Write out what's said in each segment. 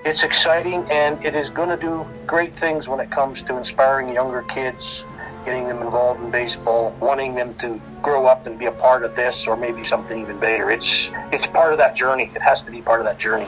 It's exciting, and it is going to do great things when it comes to inspiring younger kids, getting them involved in baseball, wanting them to grow up and be a part of this or maybe something even bigger. It's part of that journey. It has to be part of that journey.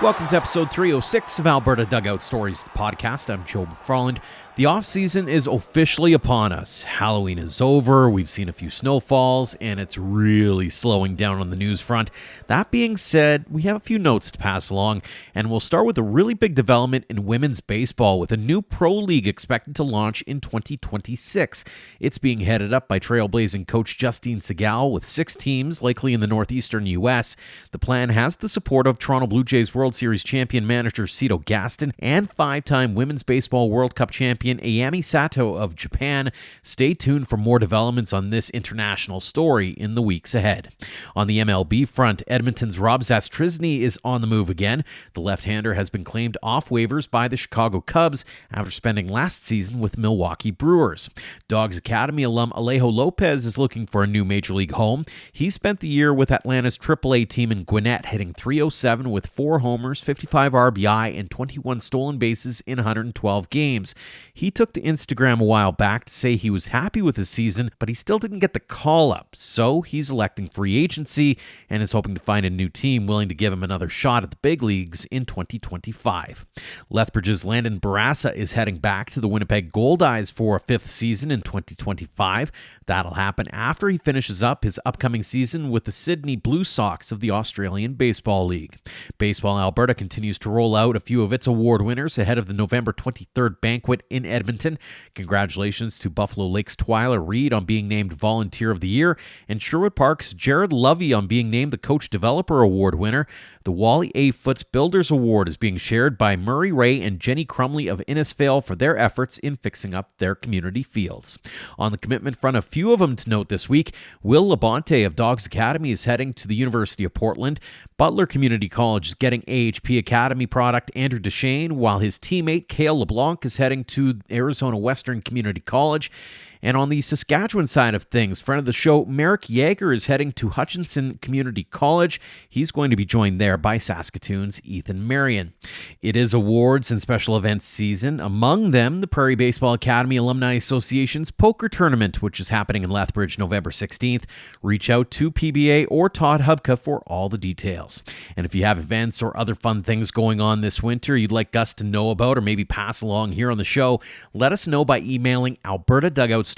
Welcome to episode 306 of Alberta Dugout Stories, the podcast. I'm Joe McFarland. The off-season is officially upon us. Halloween is over, we've seen a few snowfalls, and it's really slowing down on the news front. That being said, we have a few notes to pass along, and we'll start with a really big development in women's baseball with a new pro league expected to launch in 2026. It's being headed up by trailblazing coach Justine Segal with 6 teams, likely in the northeastern U.S. The plan has the support of Toronto Blue Jays World Series champion manager Cito Gaston and 5-time Women's Baseball World Cup champion Ayami Sato of Japan. Stay tuned for more developments on this international story in the weeks ahead. On the MLB front, Edmonton's Rob Zastryzny is on the move again. The left-hander has been claimed off waivers by the Chicago Cubs after spending last season with Milwaukee Brewers. Dogs Academy alum Alejo Lopez is looking for a new major league home. He spent the year with Atlanta's AAA team in Gwinnett, hitting .307 with 4 homers, 55 RBI, and 21 stolen bases in 112 games. He took to Instagram a while back to say he was happy with his season, but he still didn't get the call-up, so he's electing free agency and is hoping to find a new team willing to give him another shot at the big leagues in 2025. Lethbridge's Landon Barassa is heading back to the Winnipeg Goldeyes for a 5th season in 2025. That'll happen after he finishes up his upcoming season with the Sydney Blue Sox of the Australian Baseball League. Baseball Alberta continues to roll out a few of its award winners ahead of the November 23rd banquet in Edmonton. Congratulations to Buffalo Lake's Twyla Reed on being named Volunteer of the Year, and Sherwood Park's Jared Lovey on being named the Coach Developer Award winner. The Wally A. Foots Builders Award is being shared by Murray Ray and Jenny Crumley of Innisfail for their efforts in fixing up their community fields. On the commitment front, a few of them to note this week. Will Labonte of Dogs Academy is heading to the University of Portland. Butler Community College is getting AHP Academy product Andrew Deshane, while his teammate Cale LeBlanc is heading to Arizona Western Community College. And on the Saskatchewan side of things, friend of the show, Merrick Yeager is heading to Hutchinson Community College. He's going to be joined there by Saskatoon's Ethan Marion. It is awards and special events season. Among them, the Prairie Baseball Academy Alumni Association's Poker Tournament, which is happening in Lethbridge November 16th. Reach out to PBA or Todd Hubka for all the details. And if you have events or other fun things going on this winter you'd like us to know about or maybe pass along here on the show, let us know by emailing albertadugoutstories@gmail.com.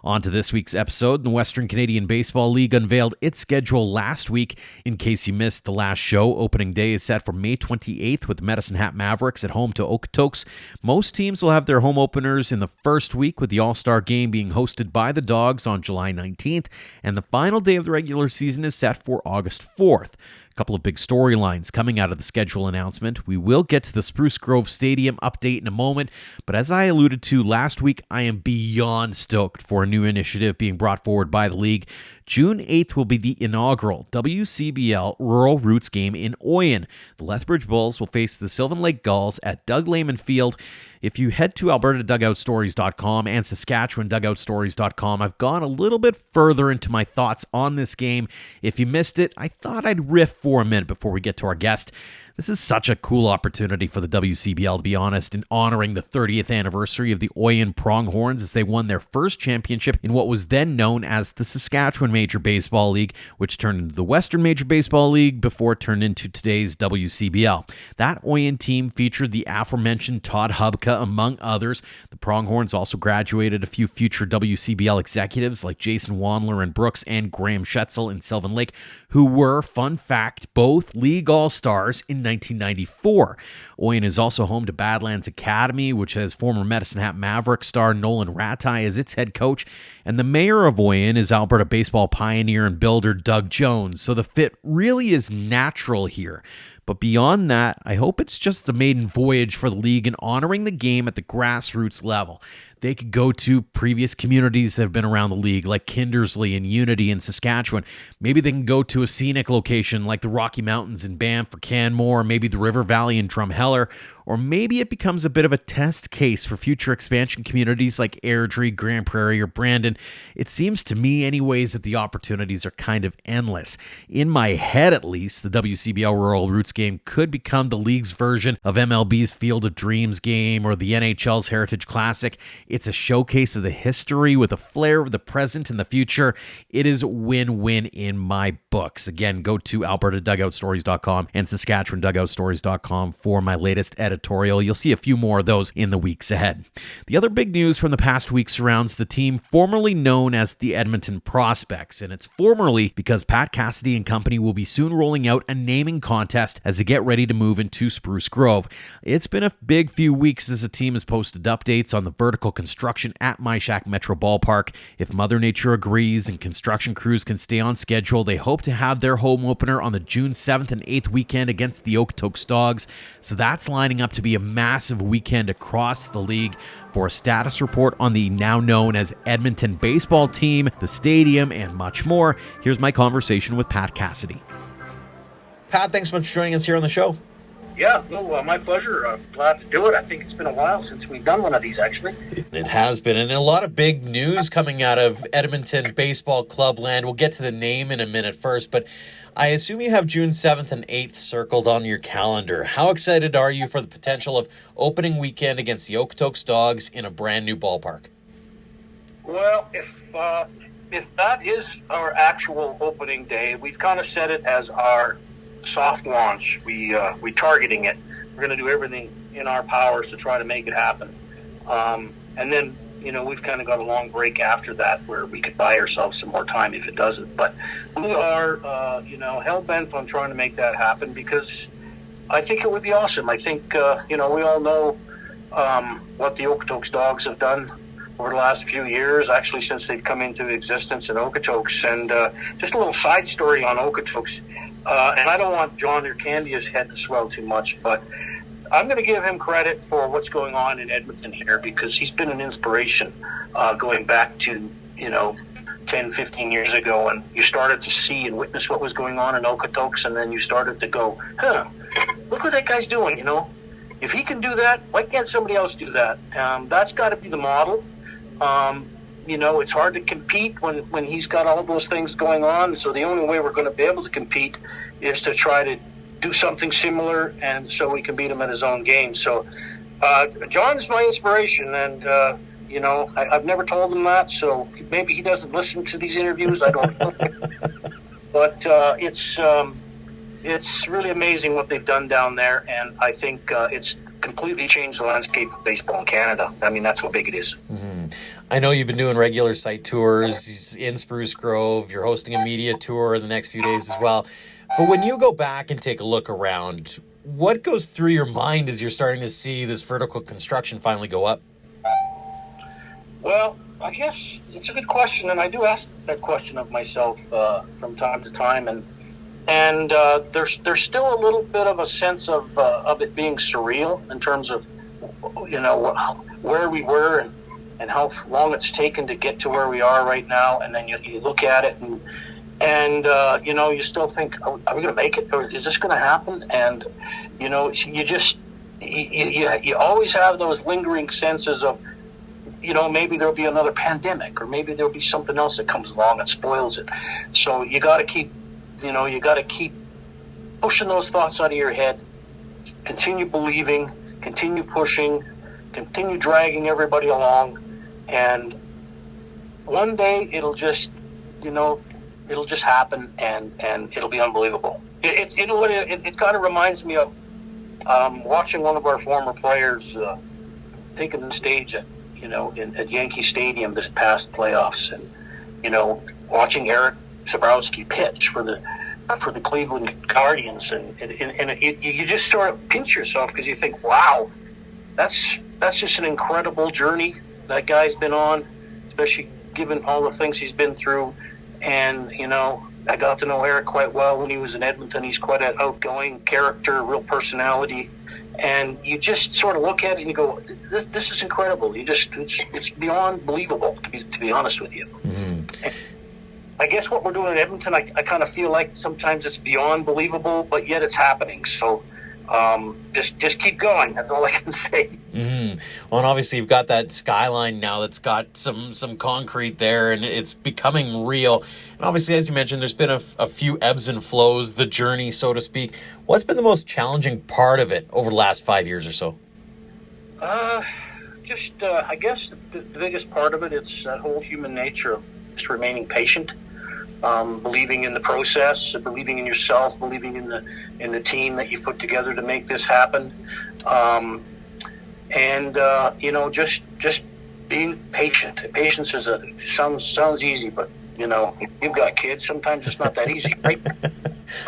On to this week's episode. The Western Canadian Baseball League unveiled its schedule last week. In case you missed the last show, opening day is set for May 28th with Medicine Hat Mavericks at home to Okotoks. Most teams will have their home openers in the first week, with the All-Star Game being hosted by the Dogs on July 19th, and the final day of the regular season is set for August 4th. A couple of big storylines coming out of the schedule announcement. We will get to the Spruce Grove Stadium update in a moment, but as I alluded to last week, I am beyond stoked for a new initiative being brought forward by the league. June 8th will be the inaugural WCBL Rural Roots game in Oyen. The Lethbridge Bulls will face the Sylvan Lake Gulls at Doug Lehman Field. If you head to albertadugoutstories.com and saskatchewandugoutstories.com, I've gone a little bit further into my thoughts on this game. If you missed it, I thought I'd riff for a minute before we get to our guest. This is such a cool opportunity for the WCBL, to be honest, in honoring the 30th anniversary of the Oyen Pronghorns as they won their first championship in what was then known as the Saskatchewan Major Baseball League, which turned into the Western Major Baseball League before it turned into today's WCBL. That Oyen team featured the aforementioned Todd Hubka, among others. The Pronghorns also graduated a few future WCBL executives like Jason Wandler and Brooks and Graham Schetzel in Sylvan Lake, who were, fun fact, both league all-stars in 1994. Oyen is also home to Badlands Academy, which has former Medicine Hat Maverick star Nolan Ratai as its head coach, and the mayor of Oyen is Alberta baseball pioneer and builder Doug Jones, so the fit really is natural here. But beyond that, I hope it's just the maiden voyage for the league in honoring the game at the grassroots level. They could go to previous communities that have been around the league, like Kindersley and Unity in Saskatchewan. Maybe they can go to a scenic location like the Rocky Mountains in Banff or Canmore, or maybe the River Valley in Drumheller, or maybe it becomes a bit of a test case for future expansion communities like Airdrie, Grand Prairie, or Brandon. It seems to me anyways that the opportunities are kind of endless. In my head at least, the WCBL Rural Roots game could become the league's version of MLB's Field of Dreams game or the NHL's Heritage Classic. It's a showcase of the history with a flair of the present and the future. It is win-win in my books. Again, go to albertadugoutstories.com and saskatchewandugoutstories.com for my latest editorial. You'll see a few more of those in the weeks ahead. The other big news from the past week surrounds the team formerly known as the Edmonton Prospects, and it's formerly because Pat Cassidy and company will be soon rolling out a naming contest as they get ready to move into Spruce Grove. It's been a big few weeks as the team has posted updates on the vertical construction at MyShack Metro Ballpark. If Mother Nature agrees and construction crews can stay on schedule, they hope to have their home opener on the June 7th and 8th weekend against the Okotoks Dogs. So that's lining up to be a massive weekend across the league. For a status report on the now known as Edmonton baseball team, the stadium, and much more, here's my conversation with Pat Cassidy. Pat, thanks so much for joining us here on the show. Yeah, no, my pleasure. Glad to do it. I think it's been a while since we've done one of these, actually. It has been, and a lot of big news coming out of Edmonton Baseball Club land. We'll get to the name in a minute first, but I assume you have June 7th and 8th circled on your calendar. How excited are you for the potential of opening weekend against the Okotoks Dogs in a brand new ballpark? Well, if that is our actual opening day, we've kind of set it as our soft launch. We're targeting it. We're going to do everything in our powers to try to make it happen. And then, we've kind of got a long break after that where we could buy ourselves some more time if it doesn't. But we are, hell-bent on trying to make that happen because I think it would be awesome. I think, we all know what the Okotoks Dogs have done over the last few years, actually since they've come into existence in Okotoks. And just a little side story on Okotoks. And I don't want John or Candia's head to swell too much, but I'm going to give him credit for what's going on in Edmonton here because he's been an inspiration going back to, 10, 15 years ago. And you started to see and witness what was going on in Okotoks, and then you started to go, look what that guy's doing, If he can do that, why can't somebody else do that? That's got to be the model. It's hard to compete when he's got all those things going on. So the only way we're going to be able to compete is to try to do something similar, and so we can beat him at his own game. So John's my inspiration, and I've never told him that, so maybe he doesn't listen to these interviews. I don't know. But it's really amazing what they've done down there, and I think it's completely changed the landscape of baseball in Canada. I mean, that's how big it is. Mm-hmm. I know you've been doing regular site tours in Spruce Grove. You're hosting a media tour in the next few days as well. But when you go back and take a look around, what goes through your mind as you're starting to see this vertical construction finally go up? Well, I guess it's a good question, and I do ask that question of myself from time to time, and there's still a little bit of a sense of it being surreal in terms of where we were and how long it's taken to get to where we are right now, and then you look at it and you still think, are we going to make it, or is this going to happen? And you always have those lingering senses of maybe there'll be another pandemic, or maybe there'll be something else that comes along and spoils it. So you got to keep pushing those thoughts out of your head, continue believing, continue pushing, continue dragging everybody along, and one day it'll just happen, and it'll be unbelievable. It kind of reminds me of watching one of our former players taking the stage at Yankee Stadium this past playoffs, and watching Eric Sabrowski pitch for the Cleveland Guardians, and you just sort of pinch yourself because you think, wow, that's just an incredible journey that guy's been on, especially given all the things he's been through. And I got to know Eric quite well when he was in Edmonton. He's quite an outgoing character, real personality, and you just sort of look at it and you go, this is incredible. It's beyond believable, to be honest with you. Mm-hmm. I guess what we're doing in Edmonton, I kind of feel like sometimes it's beyond believable, but yet it's happening. So just keep going. That's all I can say. Mm-hmm. Well, and obviously you've got that skyline now that's got some concrete there, and it's becoming real. And obviously, as you mentioned, there's been a few ebbs and flows, the journey, so to speak. What's been the most challenging part of it over the last 5 years or so? I guess the biggest part of it, it's that whole human nature of just remaining patient, believing in the process, believing in yourself, believing in the team that you put together to make this happen, just being patient. Patience sounds easy, but if you've got kids, sometimes it's not that easy, right?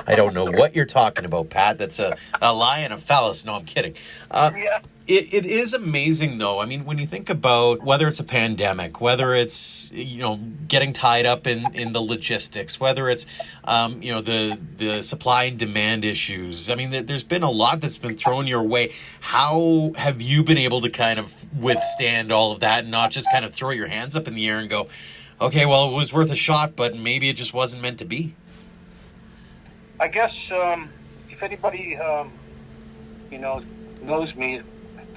I don't know what you're talking about, Pat. That's a lie and a phallus. No, I'm kidding. Yeah. It is amazing, though. I mean, when you think about whether it's a pandemic, whether it's, getting tied up in the logistics, whether it's, the supply and demand issues. I mean, there's been a lot that's been thrown your way. How have you been able to kind of withstand all of that and not just kind of throw your hands up in the air and go, okay, well, it was worth a shot, but maybe it just wasn't meant to be? I guess if anybody, knows me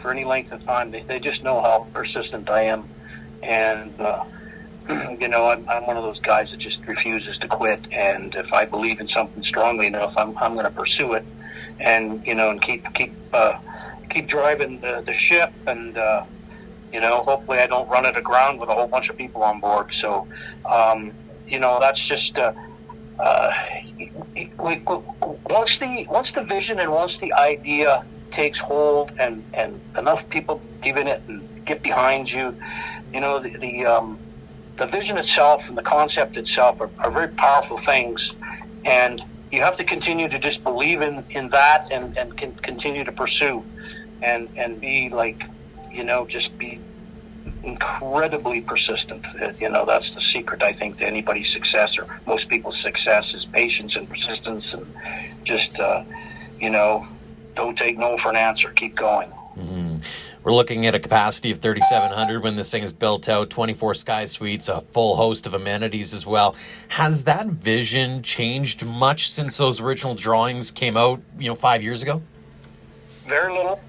for any length of time, they just know how persistent I am. And, I'm one of those guys that just refuses to quit. And if I believe in something strongly enough, I'm going to pursue it and keep driving the ship. And, hopefully I don't run it aground with a whole bunch of people on board. So, that's just, once the vision and once the idea takes hold and enough people believe in it and get behind you, the vision itself and the concept itself are very powerful things, and you have to continue to just believe in that and continue to pursue and be just be incredibly persistent. That's the secret, I think, to anybody's success, or most people's success, is patience and persistence, and just don't take no for an answer. Keep going. Mm-hmm. We're looking at a capacity of 3,700 when this thing is built out, 24 sky suites, a full host of amenities as well. Has that vision changed much since those original drawings came out, 5 years ago? Very little.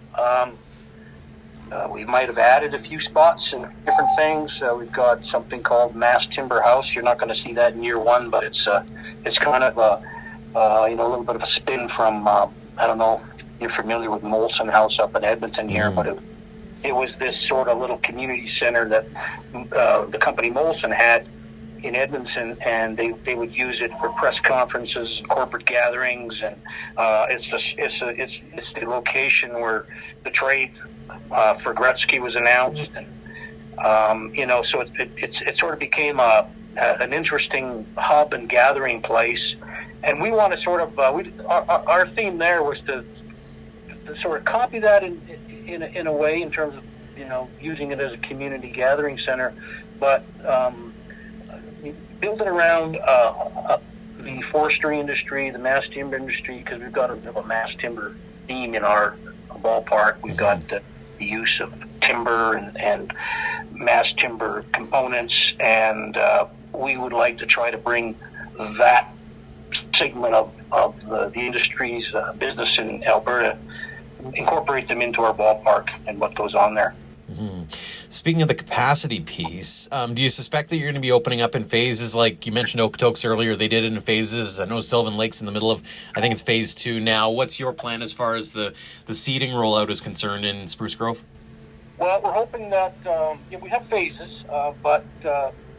We might have added a few spots and different things. We've got something called Mass Timber House. You're not going to see that in year one, but it's kind of a little bit of a spin from I don't know if you're familiar with Molson House up in Edmonton here, but it was this sort of little community center that the company Molson had in Edmonton, and they would use it for press conferences and corporate gatherings, and it's the location where the trade for Gretzky was announced, and so it sort of became an interesting hub and gathering place, and we want to sort of our theme there was to sort of copy that in a way, in terms of using it as a community gathering center, but build it around the forestry industry, the mass timber industry, because we've got a mass timber theme in our ballpark. We've got the use of timber and mass timber components, and we would like to try to bring that segment of the industry's business in Alberta, incorporate them into our ballpark and what goes on there. Mm-hmm. Speaking of the capacity piece, do you suspect that you're going to be opening up in phases? Like you mentioned Okotoks earlier, they did it in phases. I know Sylvan Lake's in the middle of, I think it's phase 2 now. What's your plan as far as the seating rollout is concerned in Spruce Grove? Well, we're hoping that we have phases, but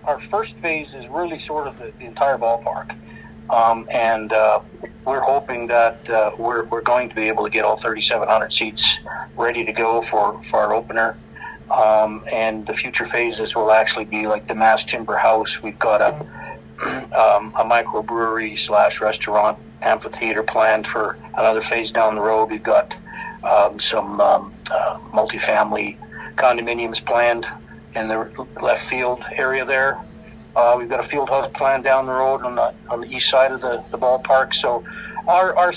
our first phase is really sort of the entire ballpark. And we're hoping that we're going to be able to get all 3,700 seats ready to go for our opener. And the future phases will actually be like the Mass Timber House. We've got a microbrewery / restaurant amphitheater planned for another phase down the road. We've got some multifamily condominiums planned in the left field area there. We've got a field house planned down the road on the east side of the ballpark. So our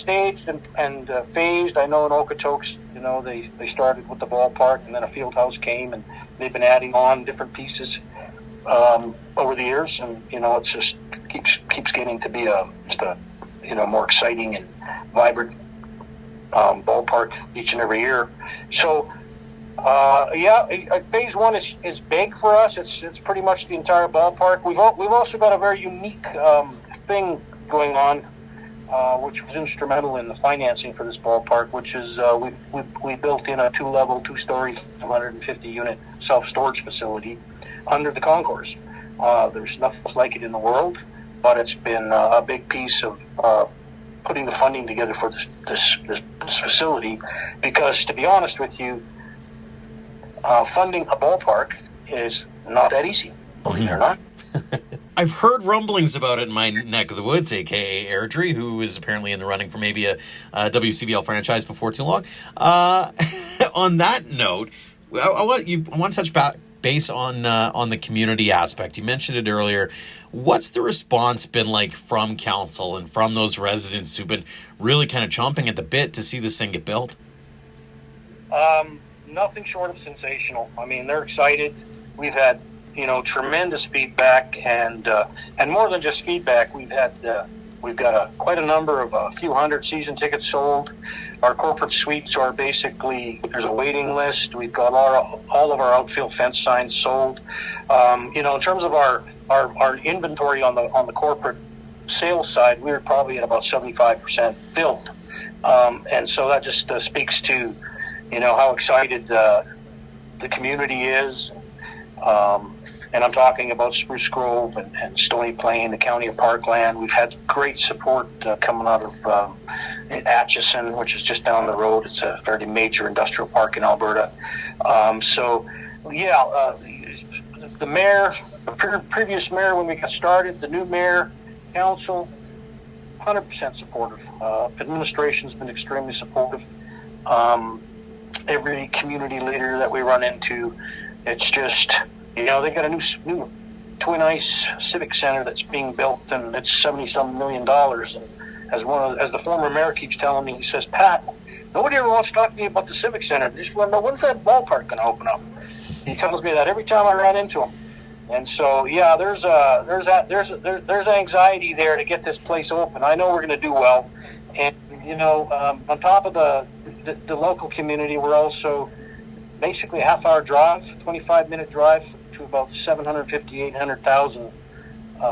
staged and phased. I know in Okotoks, they started with the ballpark, and then a field house came, and they've been adding on different pieces over the years, and it's just keeps getting to be just a more exciting and vibrant ballpark each and every year. So, phase one is big for us. It's pretty much the entire ballpark. We've also got a very unique thing going on, which was instrumental in the financing for this ballpark, which is we built in a 2-level, 2-story, 150-unit self-storage facility under the concourse. There's nothing like it in the world, but it's been a big piece of putting the funding together for this facility, because, to be honest with you, funding a ballpark is not that easy, believe it or not. I've heard rumblings about it in my neck of the woods, a.k.a. Airdrie, who is apparently in the running for maybe a WCBL franchise before too long. On that note, I want to touch base on the community aspect. You mentioned it earlier. What's the response been like from council and from those residents who've been really kind of chomping at the bit to see this thing get built? Nothing short of sensational. I mean, they're excited. We've had, tremendous feedback, and more than just feedback, we've got quite a number of a few hundred season tickets sold. Our corporate suites are basically, there's a waiting list. We've got all of our outfield fence signs sold. In terms of our inventory on the corporate sales side, we're probably at about 75% filled, and so that just speaks to how excited the community is. And I'm talking about Spruce Grove and Stony Plain, the county of Parkland. We've had great support coming out of Atchison, which is just down the road. It's a fairly major industrial park in Alberta. The mayor, the previous mayor when we got started, the new mayor, council, 100% supportive. Administration's been extremely supportive. Every community leader that we run into, it's just, they got a new twin ice civic center that's being built, and it's $70-some million. And as the former mayor keeps telling me, he says, "Pat, nobody ever wants to talk to me about the civic center. They just want to know, when's that ballpark going to open up?" He tells me that every time I run into him. And so, there's anxiety there to get this place open. I know we're going to do well, and on top of the local community, we're also basically a half-hour drive, 25-minute drive to about 750,000, 800,000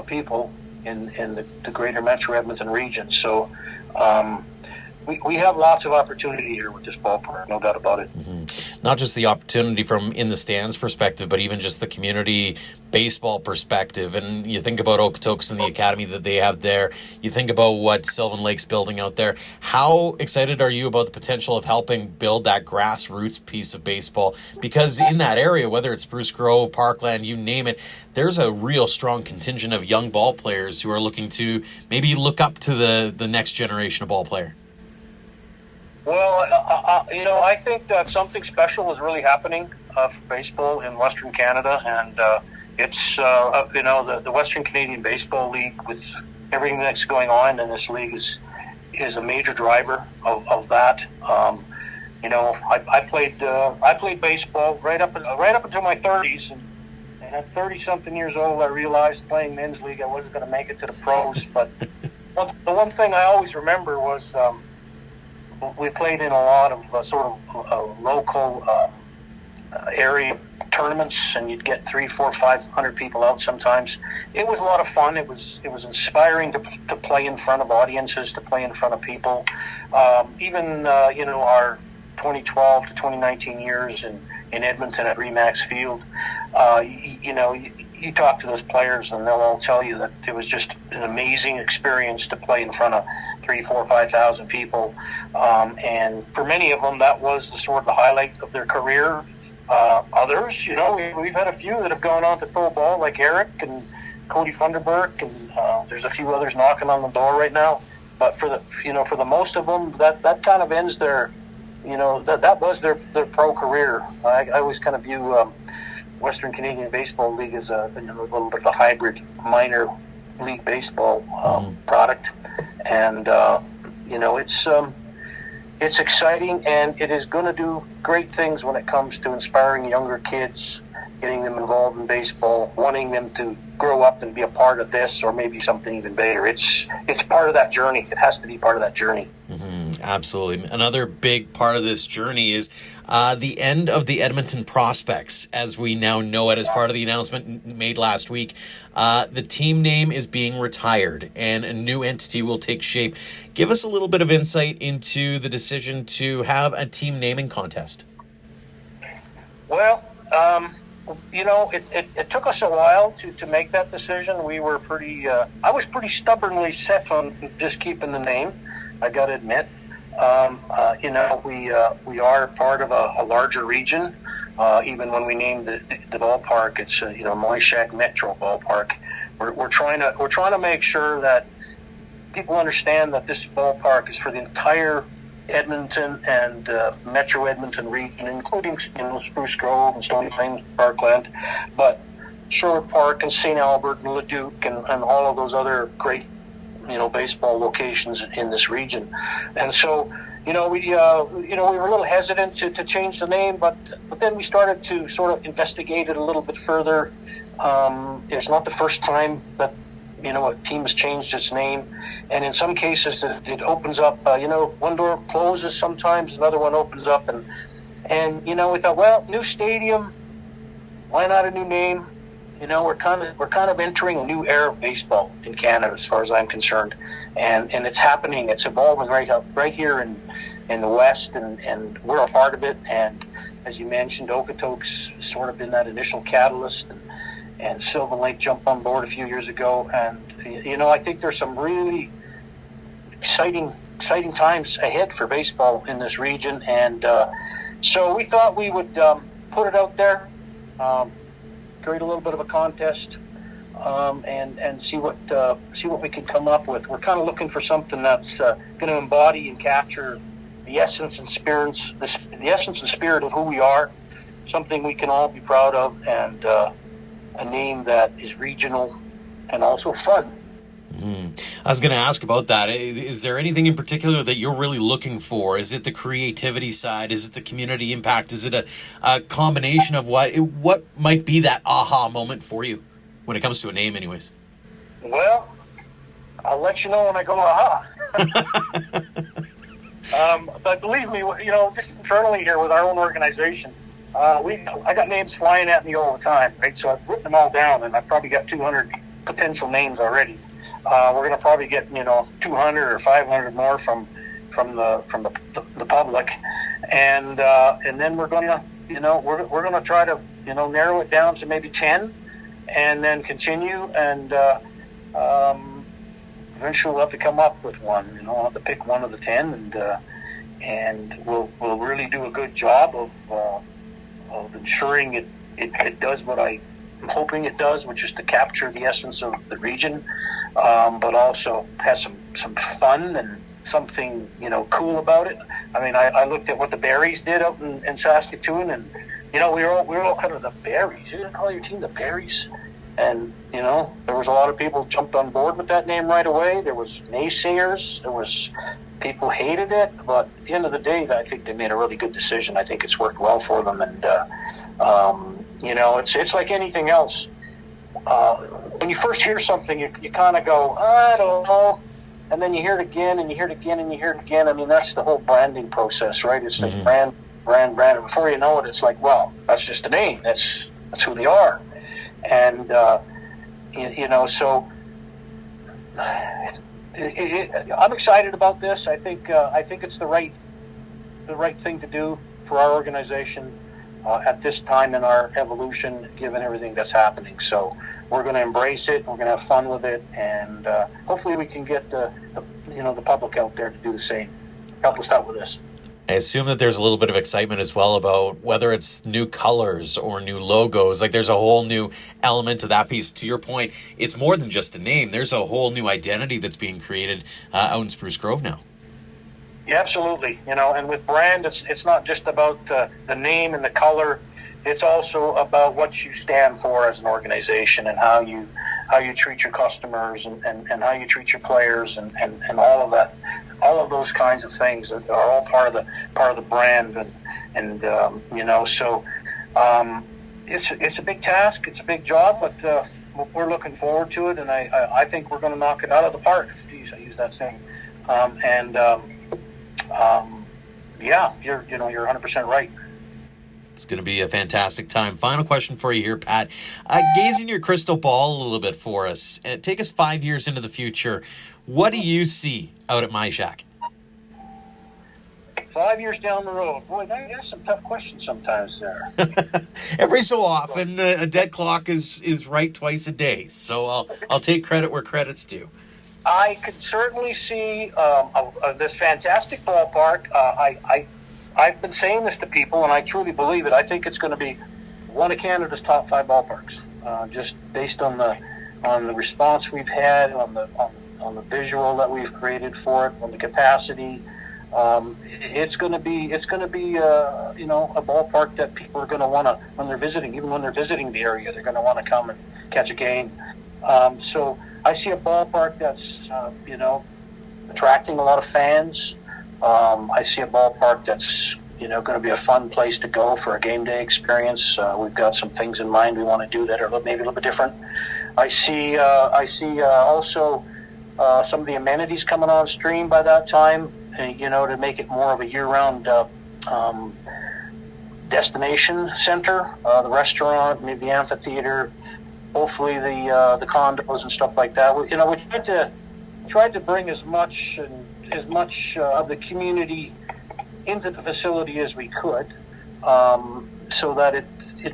people in the greater Metro Edmonton region. So we have lots of opportunity here with this ballpark, no doubt about it. Mm-hmm. Not just the opportunity from in the stands perspective, but even just the community baseball perspective. And you think about Okotoks and the academy that they have there. You think about what Sylvan Lake's building out there. How excited are you about the potential of helping build that grassroots piece of baseball? Because in that area, whether it's Spruce Grove, Parkland, you name it, there's a real strong contingent of young ball players who are looking to maybe look up to the next generation of ball player. Well, I think that something special is really happening for baseball in Western Canada, and it's the Western Canadian Baseball League, with everything that's going on in this league, is a major driver of that. I played baseball right up until my 30s, and at 30-something years old, I realized playing men's league I wasn't going to make it to the pros. But the one thing I always remember was. We played in a lot of local area tournaments, and you'd get 300, 400, 500 people out sometimes. It was a lot of fun. It was inspiring to play in front of audiences, to play in front of people. Even our 2012 to 2019 years in Edmonton at Remax Field, you talk to those players and they'll all tell you that it was just an amazing experience to play in front of 3,000, 4,000, 5,000 people. And for many of them, that was the highlight of their career. Others, we've had a few that have gone on to pro ball, like Eric and Cody Funderburk, and there's a few others knocking on the door right now. But for the most of them, that kind of ends their, that was their pro career. I always kind of view Western Canadian Baseball League as a little bit of a hybrid minor league baseball product, and it's exciting, and it is going to do great things when it comes to inspiring younger kids, getting them involved in baseball, wanting them to grow up and be a part of this or maybe something even bigger. It's part of that journey. It has to be part of that journey. Mm-hmm. Absolutely. Another big part of this journey is the end of the Edmonton Prospects, as we now know it, as part of the announcement made last week. The team name is being retired, and a new entity will take shape. Give us a little bit of insight into the decision to have a team naming contest. Well, it took us a while to make that decision. We were I was pretty stubbornly set on just keeping the name, I got to admit. We are part of a larger region. Even when we named the ballpark, it's Moishak Metro Ballpark. We're trying to make sure that people understand that this ballpark is for the entire Edmonton and Metro Edmonton region, including Spruce Grove and Stony Plains Parkland, but Sherwood Park and St. Albert and Leduc and all of those other great baseball locations in this region. And so we were a little hesitant to change the name, but then we started to sort of investigate it a little bit further. It's not the first time that a team has changed its name, and in some cases it opens up. One door closes sometimes, another one opens up, and we thought, well, new stadium, why not a new name? We're kind of entering a new era of baseball in Canada, as far as I'm concerned, and it's happening. It's evolving right here in the West, and we're a part of it. And as you mentioned, Okotoks sort of been that initial catalyst, and Sylvan Lake jumped on board a few years ago. And I think there's some really exciting times ahead for baseball in this region. And so we thought we would put it out there. Create a little bit of a contest, and see what we can come up with. We're kind of looking for something that's going to embody and capture the essence and spirit of who we are. Something we can all be proud of, and a name that is regional and also fun. I was going to ask about that. Is there anything in particular that you're really looking for? Is it the creativity side? Is it the community impact? Is it a combination of what might be that aha moment for you when it comes to a name anyways? Well, I'll let you know when I go aha. But believe me, just internally here with our own organization, I got names flying at me all the time, right? So I've written them all down, and I've probably got 200 potential names already. We're going to probably get 200 or 500 more from the public, and then we're going to we're going to try to narrow it down to maybe 10, and then continue, and eventually we'll have to come up with one. I'll have to pick one of the 10, and we'll really do a good job of ensuring it does what I'm hoping it does, which is to capture the essence of the region. But also has some fun and something cool about it. I mean, I looked at what the Berries did out in Saskatoon, and we were all kind of the Berries. You didn't call your team the Berries, and there was a lot of people jumped on board with that name right away. There was naysayers. There was people hated it, but at the end of the day, I think they made a really good decision. I think it's worked well for them, and it's like anything else. When you first hear something, you kind of go, I don't know, and then you hear it again, and you hear it again, and you hear it again. I mean, that's the whole branding process, right? It's the brand, and before you know it, it's like, well, that's just a name. That's who they are, and so I'm excited about this. I think it's the right thing to do for our organization at this time in our evolution, given everything that's happening. So we're going to embrace it. We're going to have fun with it, and hopefully we can get the public out there to do the same. Help us out with this. I assume that there's a little bit of excitement as well about whether it's new colors or new logos. Like there's a whole new element to that piece. To your point, it's more than just a name. There's a whole new identity that's being created out in Spruce Grove now. Yeah, absolutely. And with brand, it's not just about the name and the color. It's also about what you stand for as an organization, and how you treat your customers, and how you treat your players, and all of that, all of those kinds of things are all part of the brand, and so it's a big task, it's a big job, but we're looking forward to it, and I think we're going to knock it out of the park. Geez, I use that saying, Yeah, you're 100% right. It's going to be a fantastic time. Final question for you here, Pat. Gaze in your crystal ball a little bit for us. Take us 5 years into the future. What do you see out at My Shack? 5 years down the road. Boy, that's some tough questions sometimes there. Every so often, a dead clock is right twice a day. So I'll take credit where credit's due. I could certainly see this fantastic ballpark. I've been saying this to people, and I truly believe it. I think it's going to be one of Canada's top 5 ballparks, just based on the response we've had, on the visual that we've created for it, on the capacity. It's going to be a ballpark that people are going to want to, when they're visiting the area, they're going to want to come and catch a game. So I see a ballpark that's attracting a lot of fans. I see a ballpark that's going to be a fun place to go for a game day experience. We've got some things in mind we want to do that are maybe a little bit different. I see also some of the amenities coming on stream by that time, to make it more of a year-round destination center. The restaurant, maybe the amphitheater, hopefully the condos and stuff like that. We tried to bring as much of the community into the facility as we could, so that it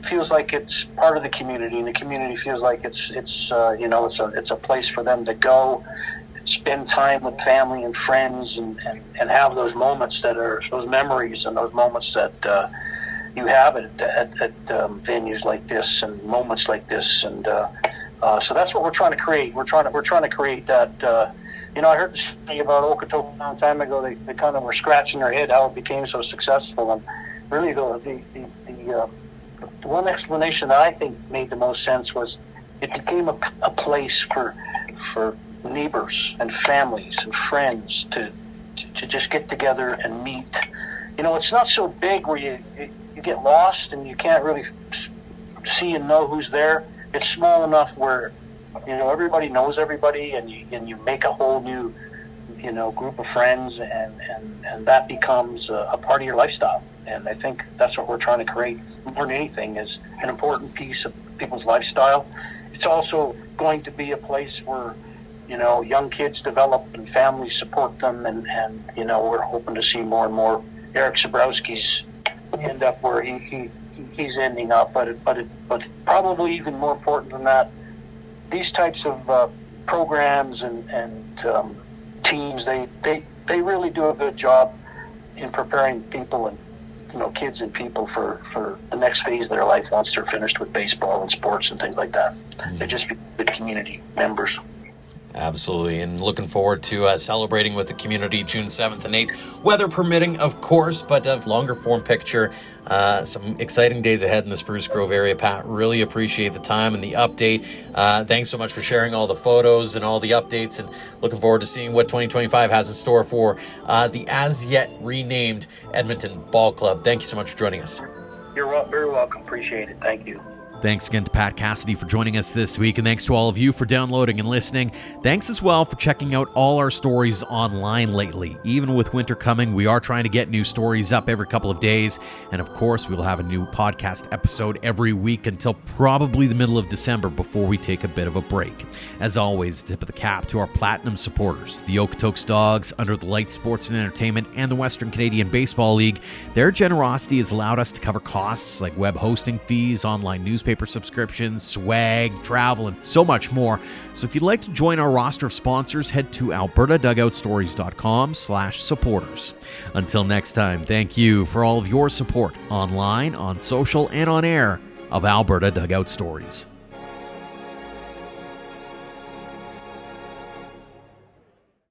feels like it's part of the community, and the community feels like it's a place for them to go, spend time with family and friends, and have those moments those memories and those moments that you have at venues like this and moments like this, and so that's what we're trying to create. We're trying to create that. I heard this thing about Okotoks a long time ago. They kind of were scratching their head how it became so successful, and really the one explanation that I think made the most sense was it became a place for neighbors and families and friends to just get together and meet. It's not so big where you get lost and you can't really see and know who's there. It's small enough where everybody knows everybody, and you make a whole new group of friends, and that becomes a part of your lifestyle. And I think that's what we're trying to create more than anything, is an important piece of people's lifestyle. It's also going to be a place where young kids develop and families support them, and we're hoping to see more and more Eric Sabrowski's end up where he's ending up. But probably even more important than that, these types of programs and teams, they really do a good job in preparing people and kids and people for the next phase of their life once they're finished with baseball and sports and things like that. They just be good community members. Absolutely, and looking forward to celebrating with the community June 7th and 8th, weather permitting, of course, but a longer form picture. Some exciting days ahead in the Spruce Grove area, Pat. Really appreciate the time and the update. Thanks so much for sharing all the photos and all the updates, and looking forward to seeing what 2025 has in store for the as yet renamed Edmonton Ball Club. Thank you so much for joining us. You're very welcome. Appreciate it. Thank you. Thanks again to Pat Cassidy for joining us this week, and thanks to all of you for downloading and listening. Thanks as well for checking out all our stories online lately. Even with winter coming, we are trying to get new stories up every couple of days, and of course, we'll have a new podcast episode every week until probably the middle of December before we take a bit of a break. As always, tip of the cap to our platinum supporters, the Okotoks Dogs, Under the Lights Sports and Entertainment, and the Western Canadian Baseball League. Their generosity has allowed us to cover costs like web hosting fees, online newspaper subscriptions, swag, travel, and so much more. So if you'd like to join our roster of sponsors, head to albertadugoutstories.com/supporters. Until next time, thank you for all of your support online, on social, and on air of Alberta Dugout Stories.